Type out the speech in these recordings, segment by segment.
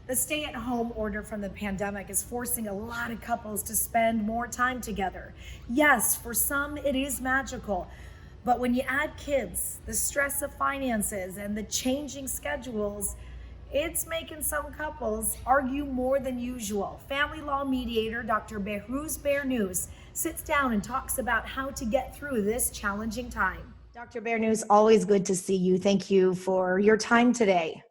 The stay-at-home order from the pandemic is forcing a lot of couples to spend more time together. Yes, for some it is magical, but when you add kids, the stress of finances, and the changing schedules, it's making some couples argue more than usual. Family law mediator Dr. Behrooz Bernous sits down and talks about how to get through this challenging time. Dr. Bernous, always good to see you. Thank you for your time today.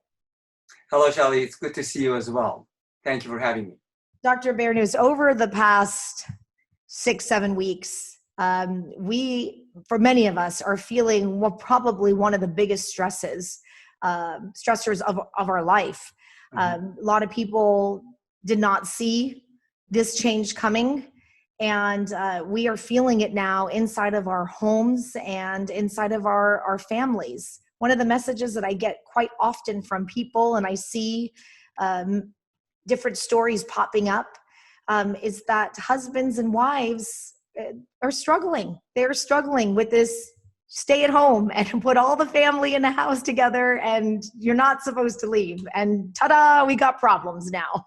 Hello, Shelly. It's good to see you as well. Thank you for having me. Dr. Bernous, over the past 6-7 weeks, for many of us, are feeling probably one of the biggest stressors of our life. A lot of people did not see this change coming, and we are feeling it now inside of our homes and inside of our families. One of the messages that I get quite often from people, and I see different stories popping up, is that husbands and wives are struggling. They're struggling with this stay at home and put all the family in the house together, and you're not supposed to leave. And ta-da, we got problems now.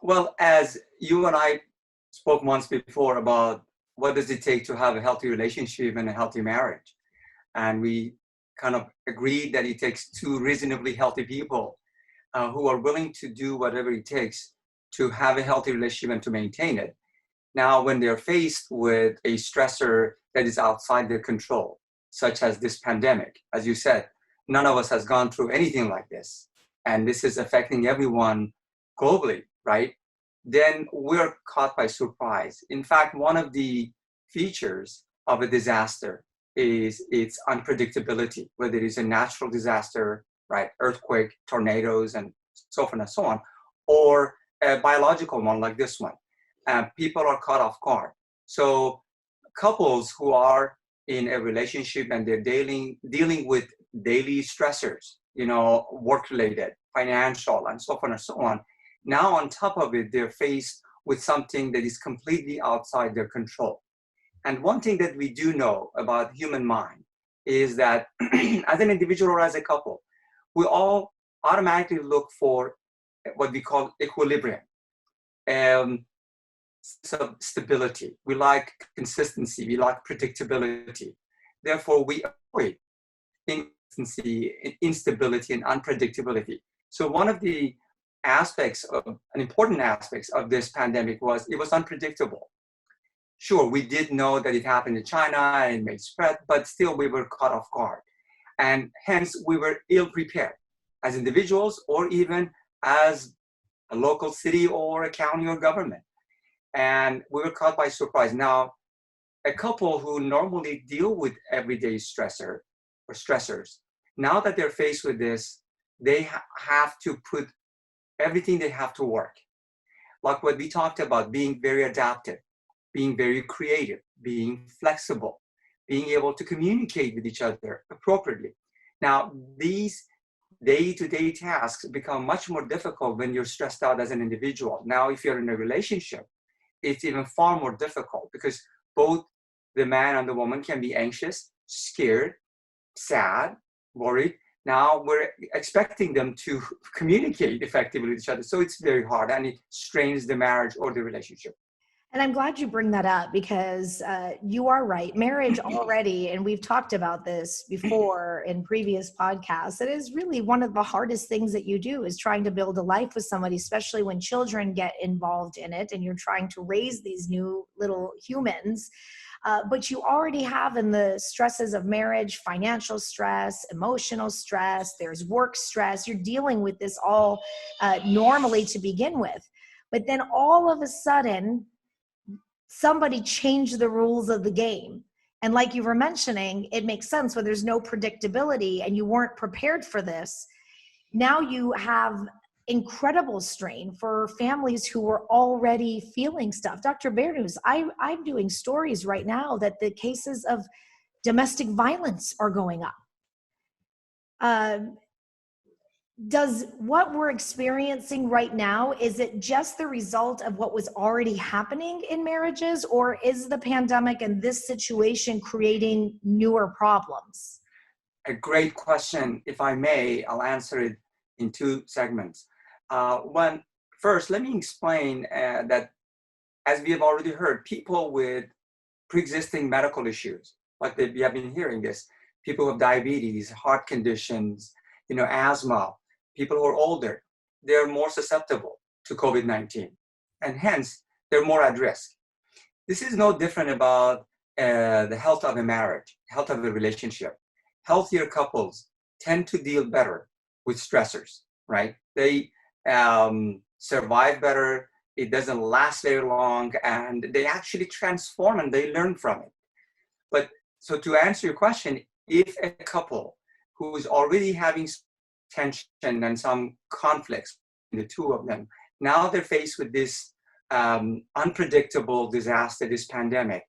Well, as you and I spoke once before about what does it take to have a healthy relationship and a healthy marriage, and we kind of agreed that it takes two reasonably healthy people who are willing to do whatever it takes to have a healthy relationship and to maintain it. Now, when they're faced with a stressor that is outside their control, such as this pandemic, as you said, none of us has gone through anything like this, and this is affecting everyone globally, right? Then we're caught by surprise. In fact, one of the features of a disaster is its unpredictability, whether it is a natural disaster, right, earthquake, tornadoes, and so forth and so on, or a biological one like this one. People are caught off guard. So couples who are in a relationship and they're dealing with daily stressors, work-related, financial, and so forth and so on, now on top of it, they're faced with something that is completely outside their control. And one thing that we do know about human mind is that as an individual or as a couple, we all automatically look for what we call equilibrium, some stability. We like consistency. We like predictability. Therefore, we avoid inconsistency, instability, and unpredictability. So one of the important aspects of this pandemic was it was unpredictable. Sure, we did know that it happened in China and it may spread, but still we were caught off guard. And hence we were ill-prepared as individuals or even as a local city or a county or government. And we were caught by surprise. Now, a couple who normally deal with everyday stressors, now that they're faced with this, they have to put everything they have to work. Like what we talked about, being very adaptive, being very creative, being flexible, being able to communicate with each other appropriately. Now, these day-to-day tasks become much more difficult when you're stressed out as an individual. Now, if you're in a relationship, it's even far more difficult because both the man and the woman can be anxious, scared, sad, worried. Now we're expecting them to communicate effectively with each other. So it's very hard and it strains the marriage or the relationship. And I'm glad you bring that up because you are right. Marriage already, and we've talked about this before in previous podcasts, it is really one of the hardest things that you do is trying to build a life with somebody, especially when children get involved in it and you're trying to raise these new little humans. But you already have in the stresses of marriage, financial stress, emotional stress, there's work stress. You're dealing with this all normally to begin with. But then all of a sudden, somebody changed the rules of the game. And like you were mentioning, it makes sense when there's no predictability and you weren't prepared for this. Now you have incredible strain for families who were already feeling stuff. Dr. Bernous, I'm doing stories right now that the cases of domestic violence are going up. Does what we're experiencing right now, is it just the result of what was already happening in marriages, or is the pandemic and this situation creating newer problems? A great question. If I may, I'll answer it in two segments. One, first, let me explain that, as we have already heard, people with pre-existing medical issues, like we have been hearing this, people with diabetes, heart conditions, asthma, people who are older, they're more susceptible to COVID-19, and hence they're more at risk. This is no different about the health of a marriage, health of a relationship. Healthier couples tend to deal better with stressors, right? They survive better, it doesn't last very long, and they actually transform and they learn from it. But so to answer your question, if a couple who is already having tension and some conflicts in the two of them, now they're faced with this unpredictable disaster, this pandemic,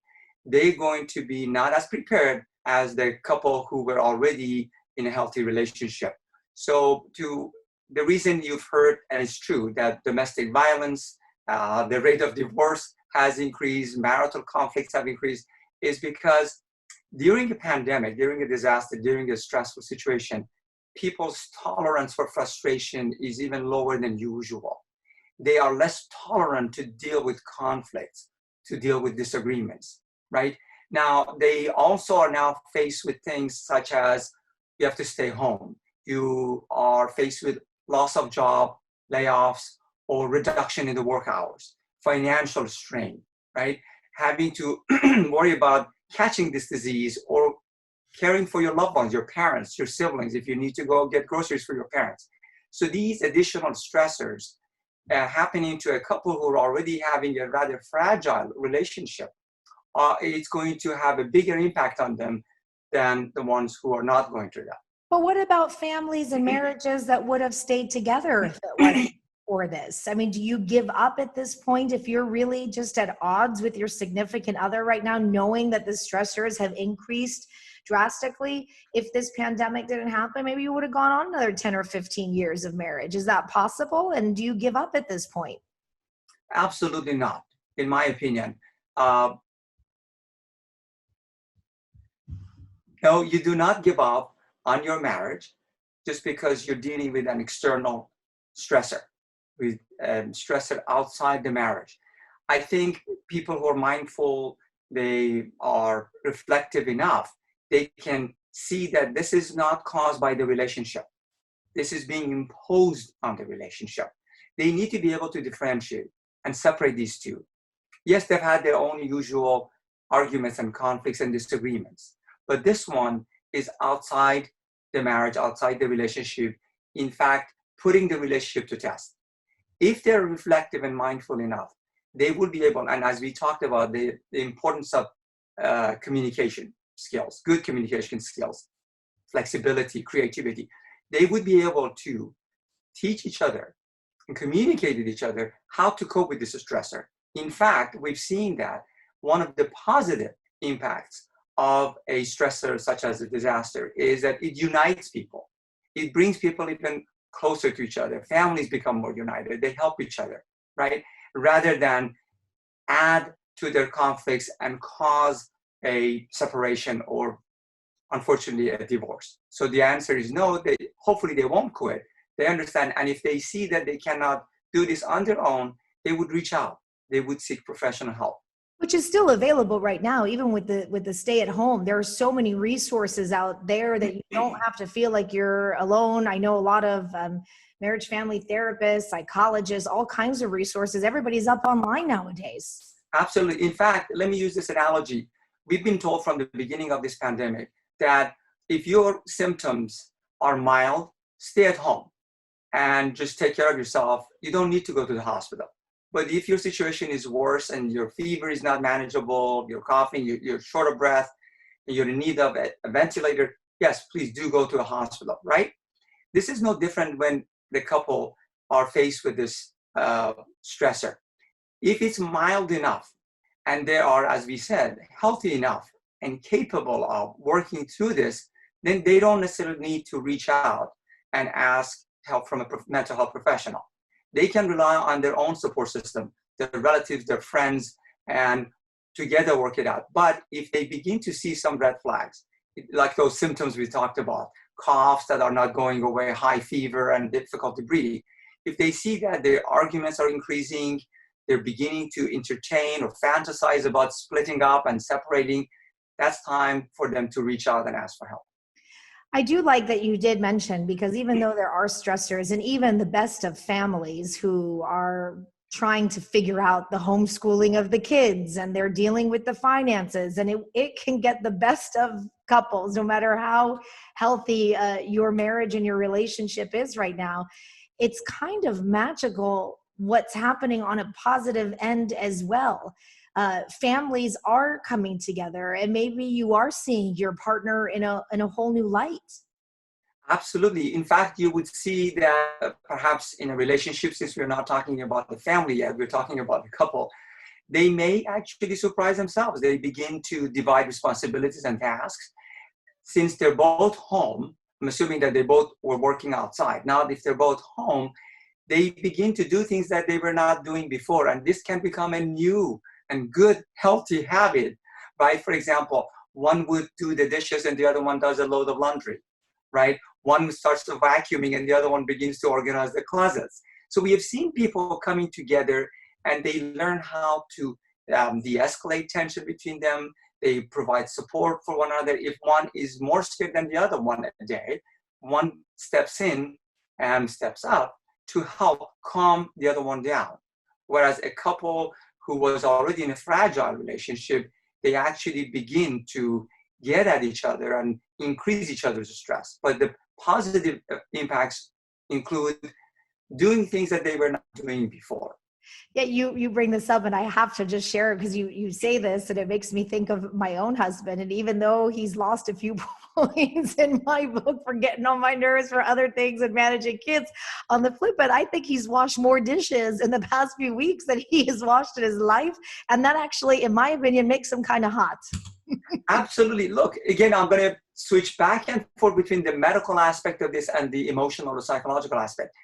they're going to be not as prepared as the couple who were already in a healthy relationship. So the reason you've heard, and it's true, that domestic violence, the rate of divorce has increased, marital conflicts have increased, is because during a pandemic, during a disaster, during a stressful situation, people's tolerance for frustration is even lower than usual. They are less tolerant to deal with conflicts, to deal with disagreements, right? Now, they also are now faced with things such as you have to stay home. You are faced with loss of job, layoffs, or reduction in the work hours, financial strain, right? Having to worry about catching this disease or caring for your loved ones, your parents, your siblings, if you need to go get groceries for your parents. So these additional stressors happening to a couple who are already having a rather fragile relationship, it's going to have a bigger impact on them than the ones who are not going through that. But what about families and marriages that would have stayed together if it wasn't for this? I mean, do you give up at this point if you're really just at odds with your significant other right now, knowing that the stressors have increased drastically? If this pandemic didn't happen, maybe you would have gone on another 10 or 15 years of marriage. Is that possible? And do you give up at this point? Absolutely not, in my opinion. No, you do not give up on your marriage just because you're dealing with an external stressor, with stressor outside the marriage. I think people who are mindful, they are reflective enough, they can see that this is not caused by the relationship. This is being imposed on the relationship. They need to be able to differentiate and separate these two. Yes, they've had their own usual arguments and conflicts and disagreements, but this one is outside the marriage, outside the relationship, in fact, putting the relationship to test. If they're reflective and mindful enough, they will be able, and as we talked about, the importance of communication skills, good communication skills, flexibility, creativity, they would be able to teach each other and communicate with each other how to cope with this stressor. In fact, we've seen that one of the positive impacts of a stressor such as a disaster is that it unites people. It brings people even closer to each other. Families become more united. They help each other, right? Rather than add to their conflicts and cause a separation or, unfortunately, a divorce. So the answer is no. Hopefully they won't quit. They understand, and if they see that they cannot do this on their own, they would reach out. They would seek professional help. Which is still available right now, even with the stay at home. There are so many resources out there that you don't have to feel like you're alone. I know a lot of marriage family therapists, psychologists, all kinds of resources. Everybody's up online nowadays. Absolutely. In fact, let me use this analogy. We've been told from the beginning of this pandemic that if your symptoms are mild, stay at home and just take care of yourself. You don't need to go to the hospital. But if your situation is worse and your fever is not manageable, you're coughing, you're short of breath, and you're in need of a ventilator, yes, please do go to a hospital, right? This is no different when the couple are faced with this stressor. If it's mild enough and they are, as we said, healthy enough and capable of working through this, then they don't necessarily need to reach out and ask help from a mental health professional. They can rely on their own support system, their relatives, their friends, and together work it out. But if they begin to see some red flags, like those symptoms we talked about, coughs that are not going away, high fever, and difficulty breathing. If they see that their arguments are increasing, they're beginning to entertain or fantasize about splitting up and separating, that's time for them to reach out and ask for help. I do like that you did mention, because even though there are stressors, and even the best of families who are trying to figure out the homeschooling of the kids and they're dealing with the finances, and it can get the best of couples, no matter how healthy your marriage and your relationship is right now. It's kind of magical what's happening on a positive end as well. Families are coming together, and maybe you are seeing your partner in a whole new light. Absolutely. In fact, you would see that perhaps in a relationship, since we're not talking about the family yet, we're talking about the couple, they may actually surprise themselves. They begin to divide responsibilities and tasks. Since they're both home, I'm assuming that they both were working outside. Now, if they're both home, they begin to do things that they were not doing before. And this can become a new and good, healthy habit, right? For example, one would do the dishes and the other one does a load of laundry, right? One starts to vacuuming and the other one begins to organize the closets. So we have seen people coming together and they learn how to de-escalate tension between them. They provide support for one another. If one is more scared than the other one a day, one steps in and steps up to help calm the other one down. Whereas a couple who was already in a fragile relationship, they actually begin to get at each other and increase each other's stress. But the positive impacts include doing things that they were not doing before. Yeah, you bring this up, and I have to just share it because you say this, and it makes me think of my own husband. And even though he's lost a few points in my book for getting on my nerves for other things and managing kids, on the flip, but I think he's washed more dishes in the past few weeks than he has washed in his life, and that actually, in my opinion, makes him kind of hot. Absolutely. Look, again, I'm going to switch back and forth between the medical aspect of this and the emotional or psychological aspect.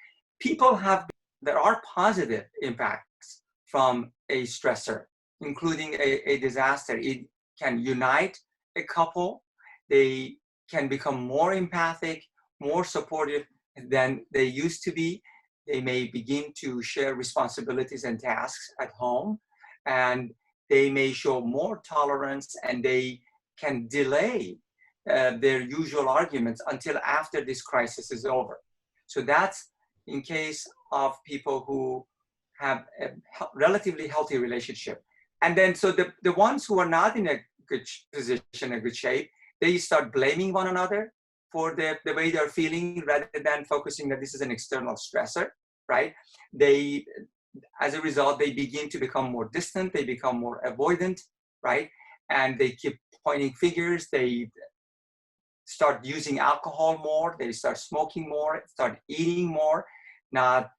There are positive impacts from a stressor, including a disaster. It can unite a couple. They can become more empathic, more supportive than they used to be. They may begin to share responsibilities and tasks at home, and they may show more tolerance, and they can delay their usual arguments until after this crisis is over. So that's in case of people who have a relatively healthy relationship. And then, so the ones who are not in a good position, a good shape, they start blaming one another for the way they're feeling rather than focusing that this is an external stressor, right? As a result, they begin to become more distant, they become more avoidant, right? And they keep pointing fingers, they start using alcohol more, they start smoking more, start eating more, not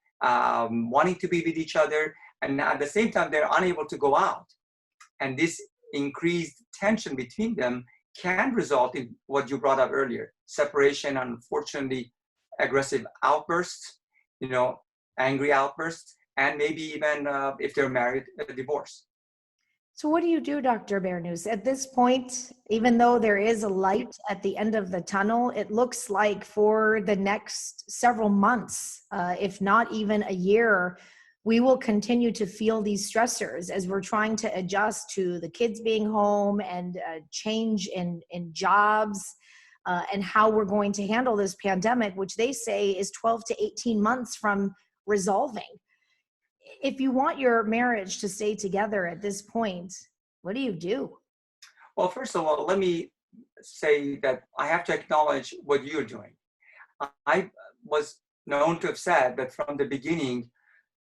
wanting to be with each other, and at the same time, they're unable to go out. And this increased tension between them can result in what you brought up earlier, separation, unfortunately, aggressive outbursts, angry outbursts, and maybe even if they're married, a divorce. So what do you do, Dr. Bernous? At this point, even though there is a light at the end of the tunnel, it looks like for the next several months, if not even a year, we will continue to feel these stressors as we're trying to adjust to the kids being home and change in jobs and how we're going to handle this pandemic, which they say is 12 to 18 months from resolving. If you want your marriage to stay together at this point, what do you do? Well, first of all, let me say that I have to acknowledge what you're doing. I was known to have said that from the beginning,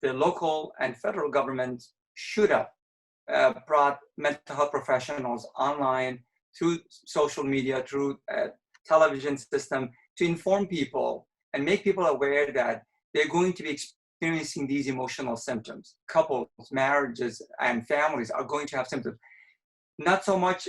the local and federal government should have brought mental health professionals online through social media, through television system to inform people and make people aware that they're going to be experiencing these emotional symptoms. Couples, marriages, and families are going to have symptoms. Not so much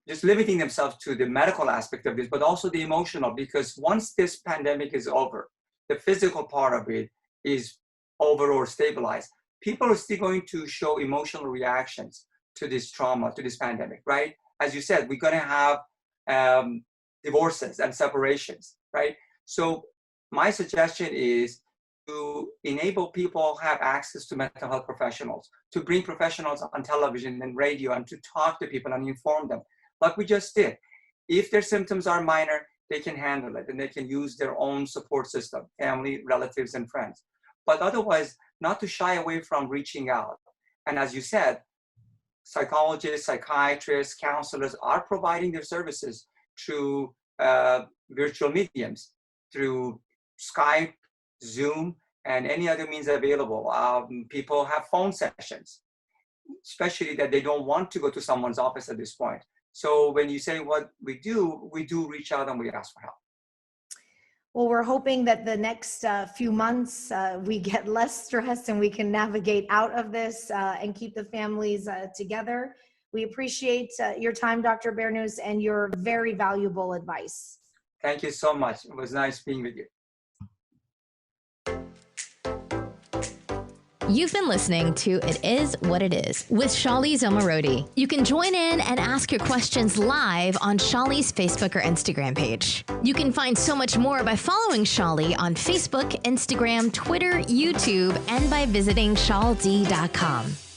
just limiting themselves to the medical aspect of this, but also the emotional, because once this pandemic is over, the physical part of it is over or stabilized. People are still going to show emotional reactions to this trauma, to this pandemic, right? As you said, we're going to have divorces and separations, right? So my suggestion is to enable people have access to mental health professionals, to bring professionals on television and radio and to talk to people and inform them, like we just did. If their symptoms are minor, they can handle it and they can use their own support system, family, relatives, and friends. But otherwise, not to shy away from reaching out. And as you said, psychologists, psychiatrists, counselors are providing their services through virtual mediums, through Skype, Zoom, and any other means available. People have phone sessions, especially that they don't want to go to someone's office at this point. So when you say what we do reach out and we ask for help. Well, we're hoping that the next few months we get less stressed and we can navigate out of this and keep the families together. We appreciate your time, Dr. Bernous, and your very valuable advice. Thank you so much. It was nice being with you. You've been listening to It Is What It Is with Shali Zomarodi. You can join in and ask your questions live on Shali's Facebook or Instagram page. You can find so much more by following Shali on Facebook, Instagram, Twitter, YouTube, and by visiting shalD.com.